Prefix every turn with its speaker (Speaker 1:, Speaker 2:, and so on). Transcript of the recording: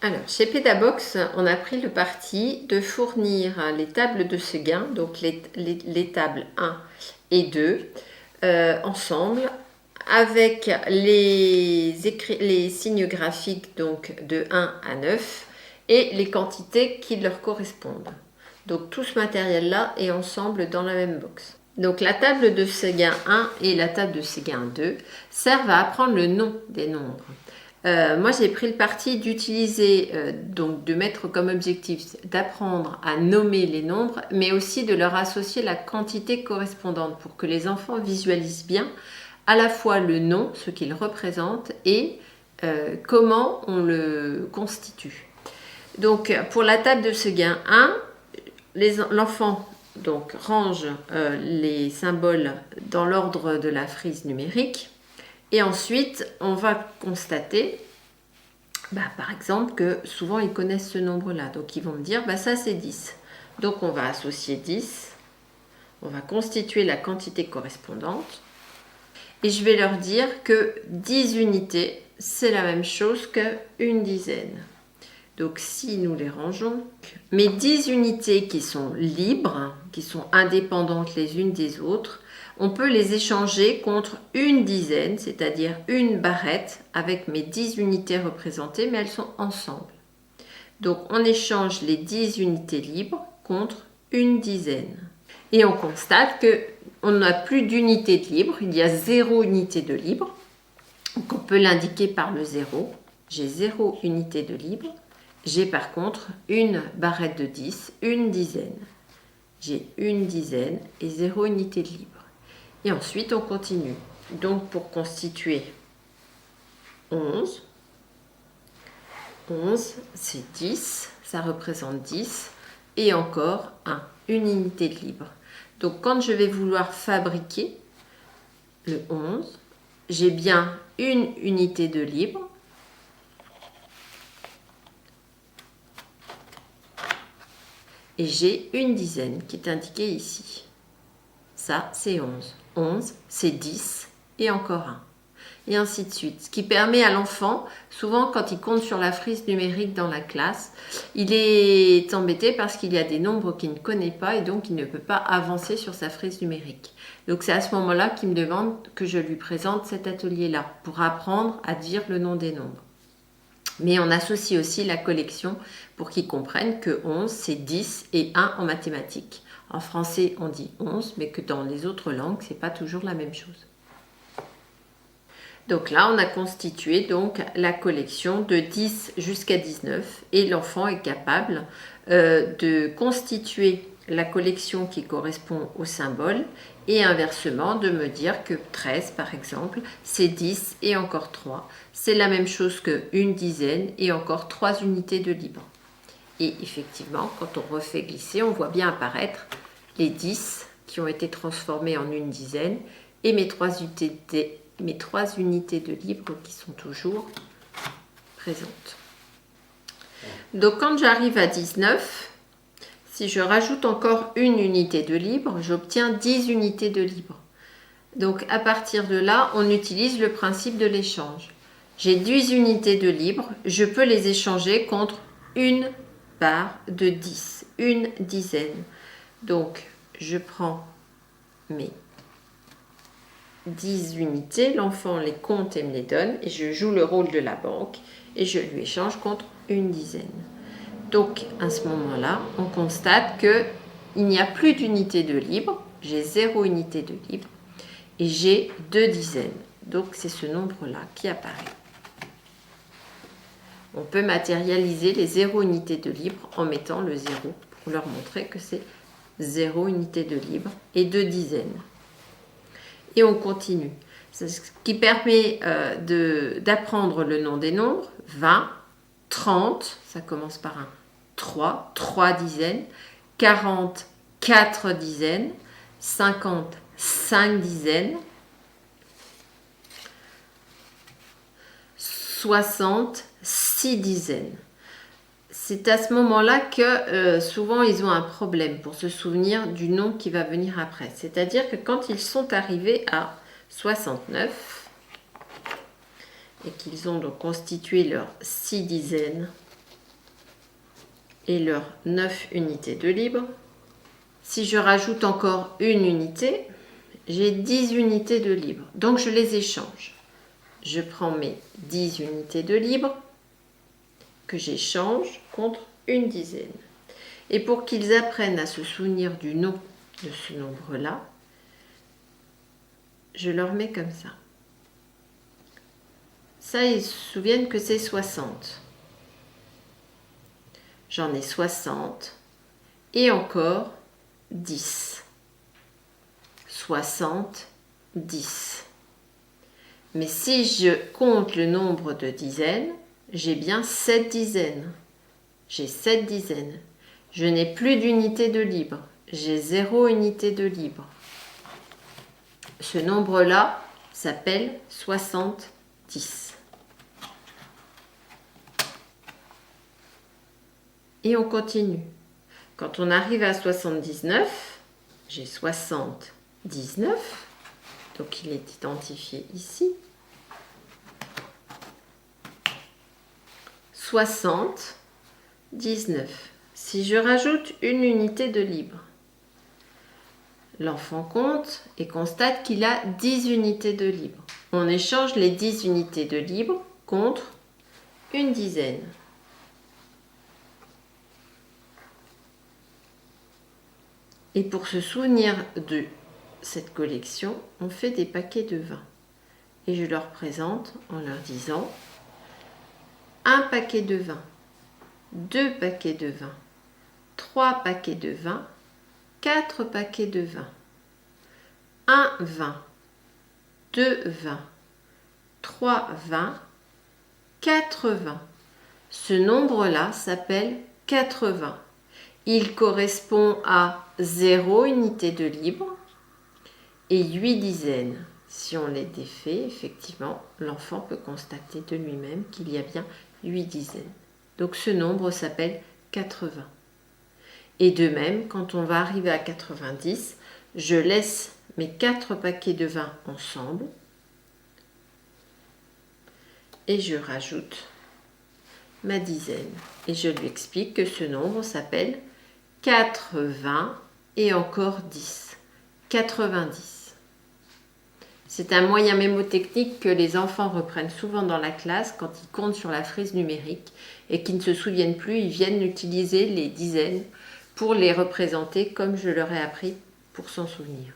Speaker 1: Alors, chez Pedabox, on a pris le parti de fournir les tables de Seguin, donc les tables 1 et 2, ensemble, avec les signes graphiques donc de 1 à 9 et les quantités qui leur correspondent. Donc tout ce matériel-là est ensemble dans la même box. Donc la table de Seguin 1 et la table de Seguin 2 servent à apprendre le nom des nombres. Moi, j'ai pris le parti d'utiliser, donc de mettre comme objectif d'apprendre à nommer les nombres, mais aussi de leur associer la quantité correspondante pour que les enfants visualisent bien à la fois le nom, ce qu'il représente, et comment on le constitue. Donc, pour la table de Seguin 1, l'enfant donc range les symboles dans l'ordre de la frise numérique. Et ensuite, on va constater, par exemple, que souvent ils connaissent ce nombre-là. Donc ils vont me dire, ça c'est 10. Donc on va associer 10, on va constituer la quantité correspondante. Et je vais leur dire que 10 unités, c'est la même chose qu'une dizaine. Donc si nous les rangeons, mes 10 unités qui sont libres, qui sont indépendantes les unes des autres, on peut les échanger contre une dizaine, c'est-à-dire une barrette avec mes 10 unités représentées, mais elles sont ensemble. Donc on échange les 10 unités libres contre une dizaine. Et on constate qu'on n'a plus d'unité de libre, il y a 0 unité de libre. Donc on peut l'indiquer par le 0. J'ai 0 unité de libre. J'ai par contre une barrette de 10, une dizaine. J'ai une dizaine et 0 unité de libre. Et ensuite, on continue. Donc, pour constituer 11, 11, c'est 10, ça représente 10, et encore 1, une unité de libre. Donc, quand je vais vouloir fabriquer le 11, j'ai bien une unité de libre, et j'ai une dizaine qui est indiquée ici. Ça, c'est 11. 11, c'est 10 et encore 1. Et ainsi de suite. Ce qui permet à l'enfant, souvent quand il compte sur la frise numérique dans la classe, il est embêté parce qu'il y a des nombres qu'il ne connaît pas et donc il ne peut pas avancer sur sa frise numérique. Donc c'est à ce moment-là qu'il me demande que je lui présente cet atelier-là pour apprendre à dire le nom des nombres. Mais on associe aussi la collection pour qu'ils comprennent que 11, c'est 10 et 1 en mathématiques. En français, on dit 11, mais que dans les autres langues, ce n'est pas toujours la même chose. Donc là, on a constitué donc la collection de 10 jusqu'à 19 et l'enfant est capable de constituer la collection qui correspond au symbole et inversement de me dire que 13 par exemple, c'est 10 et encore 3. C'est la même chose qu'une dizaine et encore 3 unités de libre. Et effectivement, quand on refait glisser, on voit bien apparaître les 10 qui ont été transformés en une dizaine et mes 3 unités de libre qui sont toujours présentes. Donc quand j'arrive à 19, si je rajoute encore une unité de libre, j'obtiens 10 unités de libre. Donc à partir de là, on utilise le principe de l'échange. J'ai 10 unités de libre, je peux les échanger contre une barre de 10, une dizaine. Donc je prends mes 10 unités, l'enfant les compte et me les donne et je joue le rôle de la banque et je lui échange contre une dizaine. Donc à ce moment-là, on constate qu'il n'y a plus d'unité de libre, j'ai 0 unité de libre et j'ai 2 dizaines. Donc c'est ce nombre-là qui apparaît. On peut matérialiser les 0 unités de libre en mettant le 0 pour leur montrer que c'est 0 unité de libre et 2 dizaines. Et on continue. C'est ce qui permet d'apprendre le nom des nombres. 20, 30, ça commence par un 3, 3 dizaines. 40, 4 dizaines. 50, 5 dizaines. 60, 6 dizaines. C'est à ce moment-là que souvent ils ont un problème pour se souvenir du nom qui va venir après. C'est-à-dire que quand ils sont arrivés à 69 et qu'ils ont donc constitué leurs 6 dizaines, et leurs 9 unités de libre. Si je rajoute encore une unité, j'ai 10 unités de libre. Donc je les échange. Je prends mes 10 unités de libre que j'échange contre une dizaine. Et pour qu'ils apprennent à se souvenir du nom de ce nombre-là, je leur mets comme ça. Ça, ils se souviennent que c'est 60. J'en ai 60 et encore 10. 60, 10. Mais si je compte le nombre de dizaines, j'ai bien 7 dizaines. J'ai 7 dizaines. Je n'ai plus d'unité de libre. J'ai 0 unité de libre. Ce nombre-là s'appelle 70. Et on continue. Quand on arrive à 79, j'ai 79. Donc il est identifié ici. 79. Si je rajoute une unité de libre, l'enfant compte et constate qu'il a 10 unités de libre. On échange les 10 unités de libre contre une dizaine. Et pour se souvenir de cette collection, on fait des paquets de 20. Et je leur présente en leur disant un paquet de 20, 2 paquets de 20, 3 paquets de 20, 4 paquets de 20, 1 20, 2 20, 3 20, 4 20. Ce nombre-là s'appelle 80. Il correspond à 0 unité de libre et 8 dizaines. Si on les défait, effectivement, l'enfant peut constater de lui-même qu'il y a bien 8 dizaines. Donc ce nombre s'appelle 80. Et de même, quand on va arriver à 90, je laisse mes 4 paquets de 20 ensemble et je rajoute ma dizaine. Et je lui explique que ce nombre s'appelle 80 et encore 10. 90. C'est un moyen mémotechnique que les enfants reprennent souvent dans la classe quand ils comptent sur la frise numérique et qu'ils ne se souviennent plus, ils viennent utiliser les dizaines pour les représenter comme je leur ai appris pour s'en souvenir.